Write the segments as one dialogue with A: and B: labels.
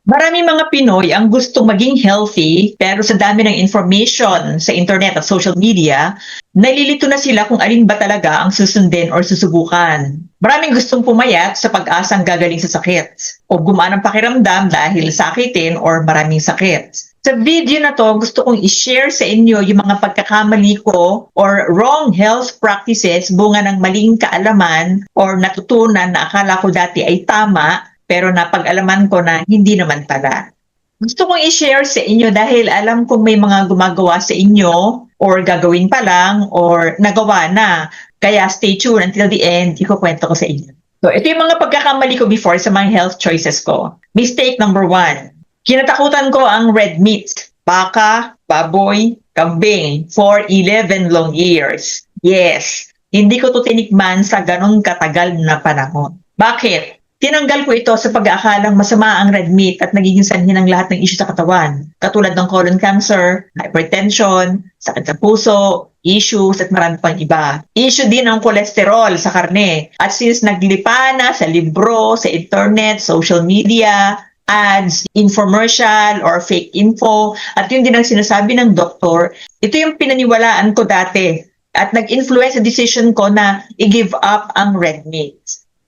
A: Maraming mga Pinoy ang gustong maging healthy pero sa dami ng information sa internet at social media, nalilito na sila kung alin ba talaga ang susundin or susubukan. Maraming gustong pumayat sa pag-asang gagaling sa sakit o gumaan ang pakiramdam dahil sakitin or maraming sakit. Sa video na to, gusto kong i-share sa inyo yung mga pagkakamali ko or wrong health practices bunga ng maling kaalaman or natutunan na akala ko dati ay tama pero napag-alaman ko na hindi naman pala. Gusto kong i-share sa inyo dahil alam kong may mga gumagawa sa inyo or gagawin pa lang or nagawa na. Kaya stay tuned until the end, ikukwento ko sa inyo. So, ito yung mga pagkakamali ko before sa mga health choices ko. Mistake number 1. Kinatakutan ko ang red meat. Baka, baboy, kambing for 11 long years. Yes, hindi ko to tinikman sa ganong katagal na panahon. Bakit? Tinanggal ko ito sa pag-aakalang masama ang red meat at nagiging sanhi ng lahat ng issue sa katawan, katulad ng colon cancer, hypertension, sakit sa puso, issues at marami pang iba. Issue din ang kolesterol sa karne. At since naglipa na sa libro, sa internet, social media, ads, infomercial, or fake info, at yun din ang sinasabi ng doktor, ito yung pinaniwalaan ko dati at nag-influence sa decision ko na i-give up ang red meat.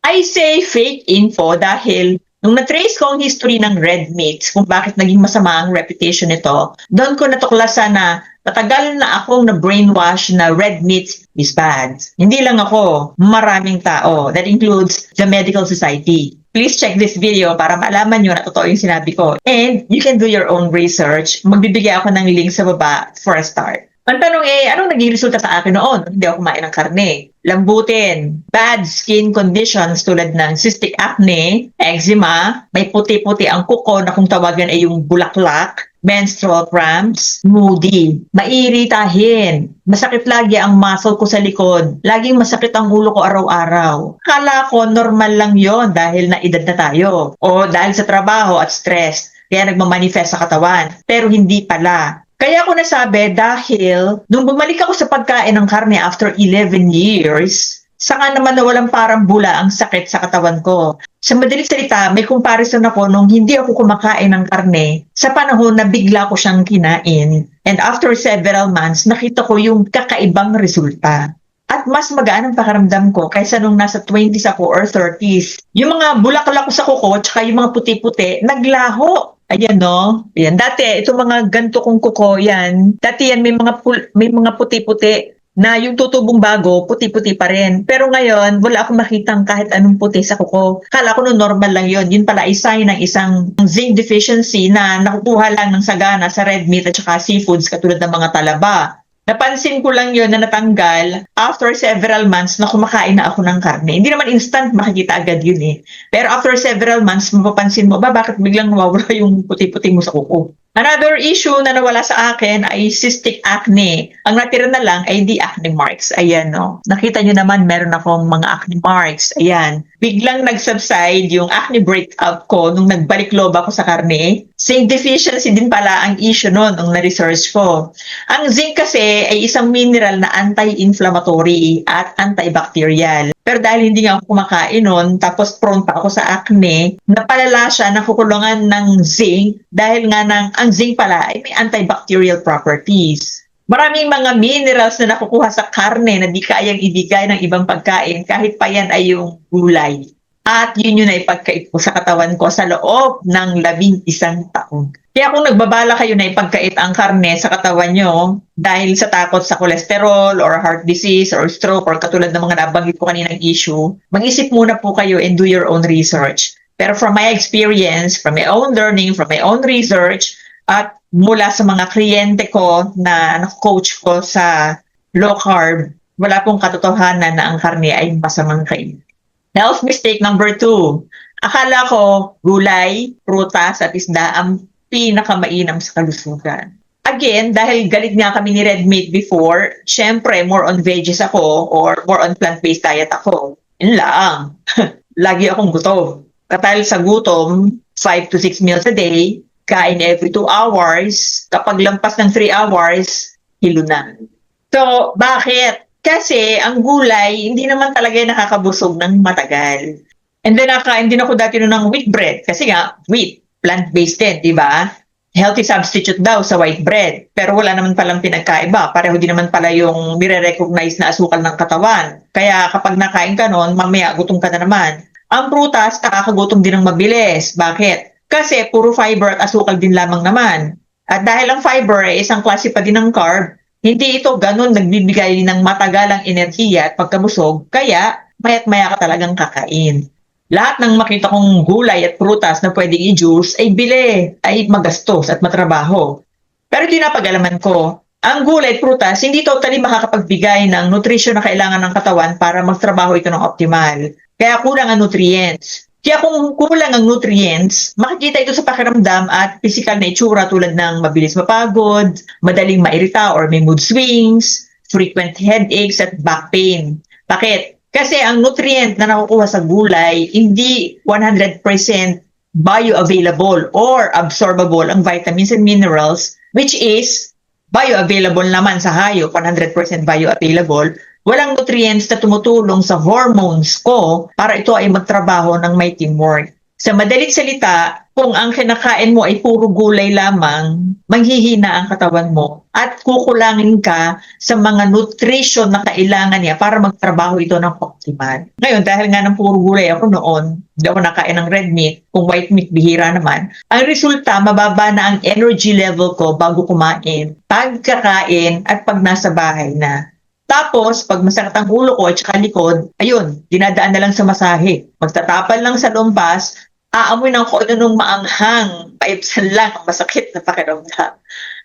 A: I say fake info dahil nung na-trace ko ang history ng red meat, kung bakit naging masama ang reputation nito, doon ko natuklasan na matagal na akong na-brainwash na red meat is bad. Hindi lang ako, maraming tao. That includes the medical society. Please check this video para malaman nyo na totoo yung sinabi ko. And you can do your own research. Magbibigay ako ng link sa baba for a start. Ang tanong anong naging resulta sa akin noon? Hindi ako kumain ng karne. Lambutin, bad skin conditions tulad ng cystic acne, eczema, may puti-puti ang kuko na kung tawagan ay yung bulaklak, menstrual cramps, moody, maiiritahin, masakit lagi ang muscle ko sa likod, laging masakit ang ulo ko araw-araw. Kala ko normal lang yon dahil na edad na tayo o dahil sa trabaho at stress, kaya nagmamanifest sa katawan. Pero hindi pala. Kaya ako nasabi dahil nung bumalik ako sa pagkain ng karne after 11 years, saka naman nawalang parang bula ang sakit sa katawan ko. Sa madaling salita, may comparison ako nung hindi ako kumakain ng karne sa panahon na bigla ko siyang kinain. And after several months, nakita ko yung kakaibang resulta. At mas magaan ang pakiramdam ko kaysa nung nasa 20s ako or 30s. Yung mga bulaklak ko sa kuko, tsaka yung mga puti-puti, naglaho. Ayan no. Ayan. Dati, itong mga ganto kong kuko, yan. Dati yan, may mga puti-puti na yung tutubong bago, puti-puti pa rin. Pero ngayon, wala akong makitang kahit anong puti sa kuko. Kala ko no normal lang yon. Yun pala ay sign ng isang zinc deficiency na nakukuha lang ng sagana sa red meat at saka seafoods katulad ng mga talaba. Napansin ko lang yon na natanggal after several months na kumakain na ako ng karne. Hindi naman instant makikita agad yun eh. Pero after several months, mapapansin mo, bakit biglang nawawala yung puti-puti mo sa kuko? Another issue na nawala sa akin ay cystic acne. Ang natira na lang ay the acne marks. Ayan, no. Nakita nyo naman, meron akong mga acne marks. Ayan. Biglang nag-subside yung acne breakout ko nung nagbalik loob ako sa karne. Zinc deficiency din pala ang issue nun nung na-research ko. Ang zinc kasi ay isang mineral na anti-inflammatory at antibacterial. Pero dahil hindi nga ako kumakain nun, tapos prone pa ako sa acne, napalala siya ng kukulungan ng zinc dahil nga ang zinc pala ay may antibacterial properties. Maraming mga minerals na nakukuha sa karne na di kayang ibigay ng ibang pagkain kahit pa yan ay yung gulay. At yun yung naipagkait ko sa katawan ko sa loob ng 11 taon. Kaya kung nagbabala kayo na ipagkait ang karne sa katawan nyo dahil sa takot sa cholesterol or heart disease or stroke or katulad ng mga nabanggit ko kaninang issue, mag-isip muna po kayo and do your own research. Pero from my experience, from my own learning, from my own research, at mula sa mga kliyente ko na coach ko sa low carb, wala pong katotohanan na ang karne ay masamang kain. Health mistake number 2. Akala ko gulay, prutas at isda ang pinakamainam sa kalusugan. Again, dahil galit nga kami ni red meat before, syempre more on veggies ako or more on plant-based diet ako. Yun lang. Lagi akong gutom. Katahil sa gutom, 5 to 6 meals a day, kain every 2 hours, kapag lampas ng 3 hours, hilo na. So, bakit? Kasi ang gulay, hindi naman talaga nakakabusog ng matagal. And then nakain din ako dati ng wheat bread kasi nga wheat. plant-based din, di ba? Healthy substitute daw sa white bread. Pero wala naman palang pinagkaiba. Pareho din naman pala yung nire-recognize na asukal ng katawan. Kaya kapag nakain ka nun, mamaya gutom ka na naman. Ang prutas, nakakagutom din ng mabilis. Bakit? Kasi puro fiber at asukal din lamang naman. At dahil ang fiber ay isang klase pa din ng carb, hindi ito ganun nagbibigay ng matagalang enerhiya at pagkabusog, kaya mayat-maya ka talagang kakain. Lahat ng makita kong gulay at prutas na pwedeng i-juice ay bili, ay magastos at matrabaho. Pero di napag-alaman ko, ang gulay at prutas hindi totally makakapagbigay ng nutrisyon na kailangan ng katawan para magtrabaho ito ng optimal. Kaya kulang ang nutrients. Kaya kung kulang ang nutrients, makikita ito sa pakiramdam at physical na itsura tulad ng mabilis mapagod, madaling mairita or may mood swings, frequent headaches at back pain. Bakit? Kasi ang nutrient na nakukuha sa gulay, hindi 100% bioavailable or absorbable ang vitamins and minerals, which is bioavailable naman sa hayop, 100% bioavailable. Walang nutrients na tumutulong sa hormones ko para ito ay magtrabaho ng may teamwork. Sa madaling salita, kung ang kinakain mo ay puro gulay lamang, manghihina ang katawan mo at kukulangin ka sa mga nutrition na kailangan niya para magtrabaho ito ng optimal. Ngayon, dahil nga ng puro gulay ako noon, hindi ako nakain ng red meat, kung white meat bihira naman, ang resulta, mababa na ang energy level ko bago kumain, pagkakain at pag nasa bahay na. Tapos, pag masakit ang ulo ko at saka likod, ayun, dinadaan na lang sa masahe. Magtatapal lang sa lumpas, aamoy ng kung ano nung maanghang, paibsan lang, masakit na pakiramdam.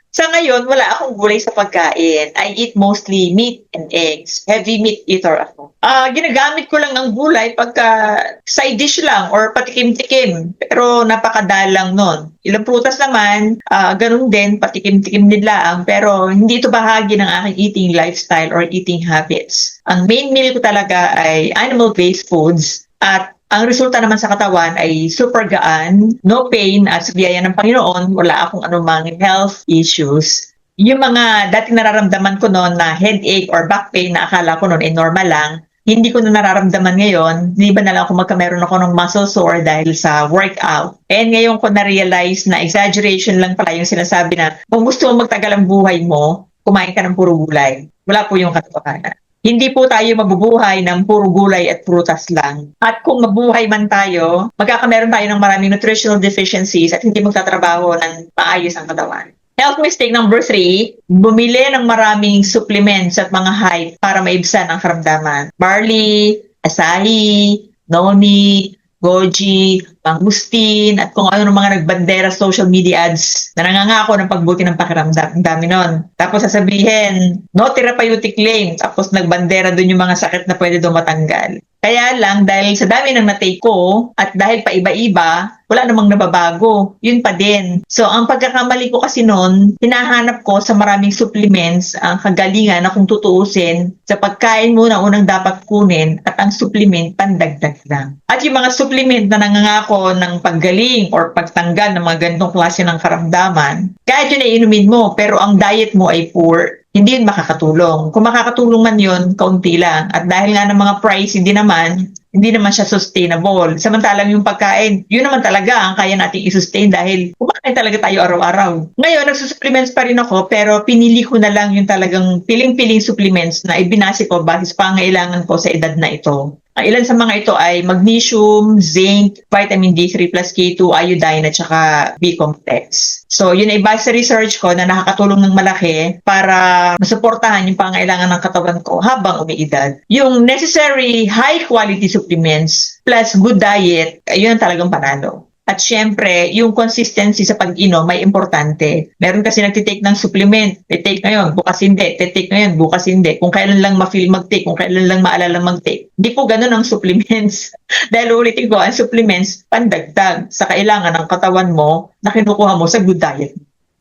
A: Sa ngayon, wala akong gulay sa pagkain. I eat mostly meat and eggs. Heavy meat eater ako. Ginagamit ko lang ang gulay pagka side dish lang or patikim-tikim. Pero napakadalang nun. Ilang prutas naman, ganun din, patikim-tikim din lang. Pero hindi ito bahagi ng aking eating lifestyle or eating habits. Ang main meal ko talaga ay animal-based foods at ang resulta naman sa katawan ay super gaan, no pain at sa biyaya ng Panginoon, wala akong anumang health issues. Yung mga dati nararamdaman ko noon na headache or back pain na akala ko noon ay normal lang, hindi ko na nararamdaman ngayon. Di ba na lang kung magkameron ako ng muscle sore dahil sa workout. And ngayon ko na-realize na exaggeration lang pala yung sinasabi na kung gusto mo magtagal ang buhay mo, kumain ka ng puro gulay. Wala po yung katotohanan. Hindi po tayo mabubuhay ng puro gulay at prutas lang. At kung mabuhay man tayo, magkakameron tayo ng maraming nutritional deficiencies at hindi magtatrabaho ng maayos ang katawan. Health mistake number 3, bumili ng maraming supplements at mga hype para maibsan ang karamdaman. Barley, asahi, noni, goji, mangustin, at kung ano ng mga nagbandera social media ads na nangangako ng pagbuti ng pakiramdam. Ang dami nun. Tapos sasabihin, no therapeutic claim. Tapos nagbandera dun yung mga sakit na pwede doon matanggal. Kaya lang, dahil sa dami ng natake ko, at dahil pa iba-iba, wala namang nababago. Yun pa din. So, ang pagkakamali ko kasi noon, hinahanap ko sa maraming supplements ang kagalingan na kung tutuusin sa pagkain mo na unang dapat kunin at ang supplement pandagdag lang. At yung mga supplement na nangangako ng paggaling or pagtanggal ng mga ganitong klase ng karamdaman, kahit yun ay inumin mo, pero ang diet mo ay poor, hindi yun makakatulong. Kung makakatulong man yun, kaunti lang. At dahil nga ng mga price, hindi naman siya sustainable. Samantalang yung pagkain, yun naman talaga ang kaya nating i-sustain dahil kumakain talaga tayo araw-araw. Ngayon, nagsusupplements pa rin ako pero pinili ko na lang yung talagang piling-piling supplements na ibinase ko base sa pangailangan ko sa edad na ito. Ang ilan sa mga ito ay magnesium, zinc, vitamin D3 plus K2, iodine at saka B-complex. So, yun ay base sa research ko na nakakatulong ng malaki para masuportahan yung pangailangan ng katawan ko habang umiidad. Yung necessary high-quality supplements plus good diet, yun ang talagang panalo. At syempre, yung consistency sa pag-inom may importante. Meron kasi nagtitake ng supplement. Titake ngayon, bukas hindi. Titake ngayon, bukas hindi. Kung kailan lang ma-feel mag-take, kung kailan lang maalala mag-take. Hindi po ganun ang supplements. Dahil ulitin ko, ang supplements, pandagdag sa kailangan ng katawan mo na kinukuha mo sa good diet.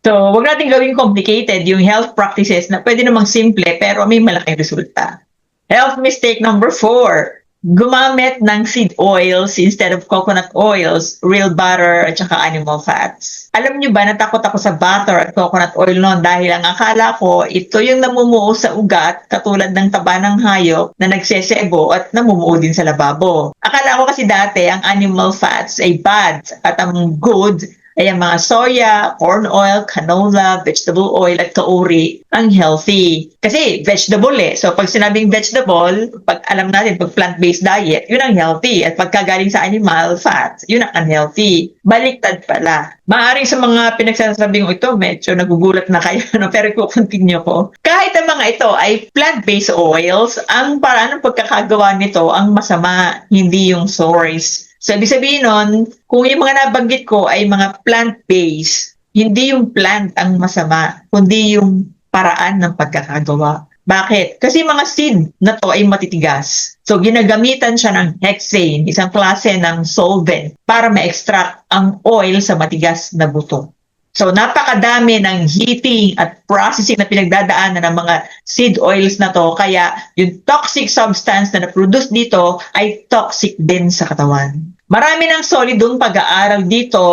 A: So, wag natin gawing complicated yung health practices na pwede namang simple pero may malaking resulta. Health mistake number 4. Gumamit ng seed oils instead of coconut oils, real butter at saka animal fats. Alam nyo ba, natakot ako sa butter at coconut oil noon dahil ang akala ko ito yung namumuo sa ugat katulad ng taba ng hayop na nagsesebo at namumuo din sa lababo. Akala ko kasi dati ang animal fats ay bad at ang good ay ang mga soya, corn oil, canola, vegetable oil at kauri ang healthy. Kasi vegetable So pag sinabing vegetable, pag alam natin, pag plant-based diet, yun ang healthy. At pagkagaling sa animal fats, yun ang unhealthy. Baliktad pala. Maaring sa mga pinagsasabing ito, medyo nagugulat na kayo, no? Pero i-continue ko. Kahit ang mga ito ay plant-based oils, ang paraan ng pagkakagawa nito ang masama, hindi yung source. So, ibig sabihin nun, kung yung mga nabanggit ko ay mga plant-based, hindi yung plant ang masama, kundi yung paraan ng pagkakagawa. Bakit? Kasi mga seed na to ay matitigas. So, ginagamitan siya ng hexane, isang klase ng solvent, para ma-extract ang oil sa matigas na buto. So, napakadami ng heating at processing na pinagdadaanan ng mga seed oils na to, kaya yung toxic substance na na-produce dito ay toxic din sa katawan. Marami ng solidong pag-aaral dito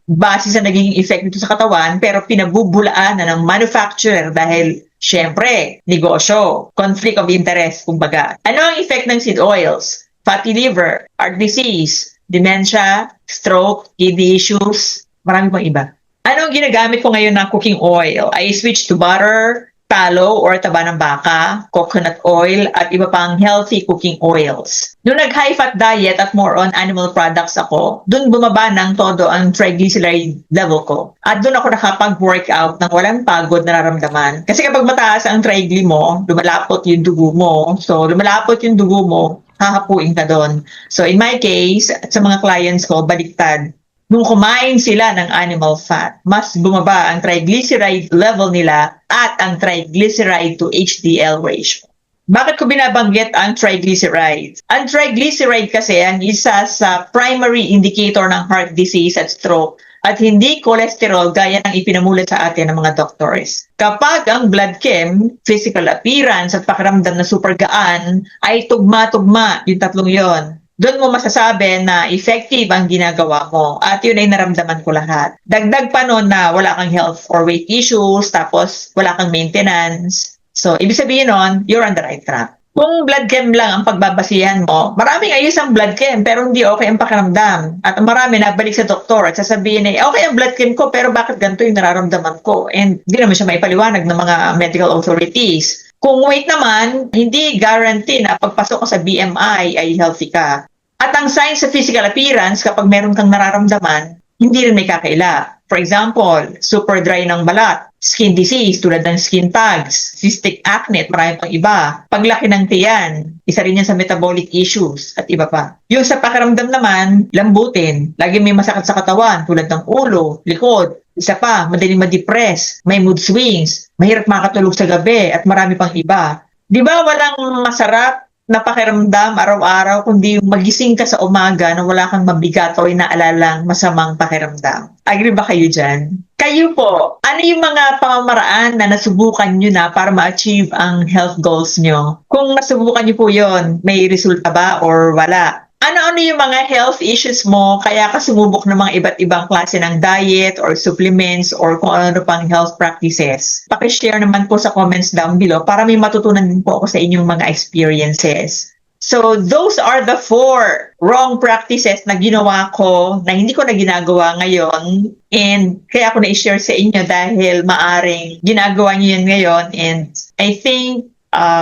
A: base sa naging effect nito sa katawan, pero pinabubulaan na ng manufacturer dahil syempre, negosyo, conflict of interest, kumbaga. Ano ang effect ng seed oils? Fatty liver, heart disease, dementia, stroke, kidney issues, marami pang iba. Anong ginagamit ko ngayon na cooking oil? I switch to butter, tallow or taba ng baka, coconut oil, at iba pang healthy cooking oils. Nung nag-high fat diet at more on animal products ako, dun bumaba ng todo ang triglyceride level ko. At dun ako nakapag-workout ng walang pagod na nararamdaman. Kasi kapag mataas ang trigly mo, lumalapot yung dugo mo. So, lumalapot yung dugo mo, hahapuin ka doon. So, in my case, at sa mga clients ko, baliktad. Nung kumain sila ng animal fat, mas bumaba ang triglyceride level nila at ang triglyceride to HDL ratio. Bakit ko binabanggit ang triglycerides? Ang triglyceride kasi ang isa sa primary indicator ng heart disease at stroke at hindi cholesterol gaya ng ipinamulat sa atin ng mga doctors. Kapag ang blood chem, physical appearance at pakiramdam na super gaan ay tugma-tugma, yung tatlong yon, doon mo masasabi na effective ang ginagawa mo at yun ay naramdaman ko lahat. Dagdag pa nun na wala kang health or weight issues, tapos wala kang maintenance. So, ibig sabihin nun, you're on the right track. Kung blood chem lang ang pagbabasihan mo, maraming ayos ang blood chem pero hindi okay ang pakiramdam. At marami nabalik sa doktor at sasabihin na, okay ang blood chem ko pero bakit ganito yung nararamdaman ko? And hindi naman siya maipaliwanag ng mga medical authorities. Kung weight naman, hindi guarantee na pagpasok ko sa BMI ay healthy ka. At ang signs sa physical appearance, kapag meron kang nararamdaman, hindi rin may kakaila. For example, super dry ng balat, skin disease tulad ng skin tags, cystic acne at marami pang iba, paglaki ng tiyan, isa rin yan sa metabolic issues at iba pa. Yung sa pakiramdam naman, lambutin, lagi may masakit sa katawan tulad ng ulo, likod, isa pa, madaling ma-depress, may mood swings, mahirap makatulog sa gabi at marami pang iba. Di ba walang masarap na pakiramdam araw-araw kundi magising ka sa umaga na wala kang mabigat o inaalalang masamang pakiramdam? Agree ba kayo dyan? Kayo po, ano yung mga pamamaraan na nasubukan nyo na para ma-achieve ang health goals nyo? Kung nasubukan nyo po yon, may resulta ba or wala? Ano-ano yung mga health issues mo kaya ka sumubok ng mga iba't ibang klase ng diet or supplements or kung ano pang health practices? Pakishare naman po sa comments down below para may matutunan din po ako sa inyong mga experiences. So, those are the 4 wrong practices na ginawa ko na hindi ko na ginagawa ngayon and kaya ko na-share sa inyo dahil maaring ginagawa nyo yun ngayon and I think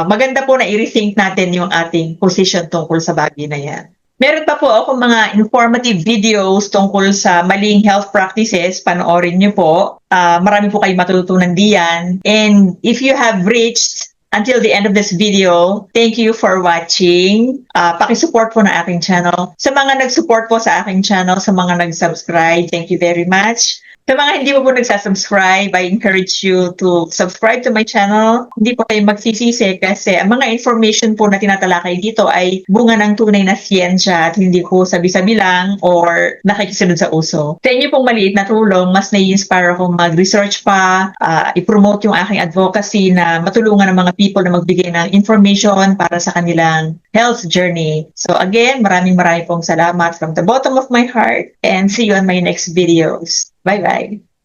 A: maganda po na i-rethink natin yung ating position tungkol sa bagay na yan. Meron pa po ako mga informative videos tungkol sa maling health practices. Panoorin nyo po. Marami po kayo matututunan diyan. And if you have reached until the end of this video, thank you for watching. Pakisupport po na aking channel. Sa mga nag-support po sa aking channel, sa mga nag-subscribe, thank you very much. Sa mga hindi po nagsasubscribe, I encourage you to subscribe to my channel. Hindi po kayo magsisisi kasi ang mga information po na tinatalakay dito ay bunga ng tunay na siyensya at hindi po sabi-sabi lang or nakikisunod sa uso. Sa inyo pong maliit na tulong, mas nai-inspire akong mag-research pa, i-promote yung aking advocacy na matulungan ng mga people na magbigay ng information para sa kanilang health journey. So again, maraming pong salamat from the bottom of my heart and see you on my next videos. Bye-bye.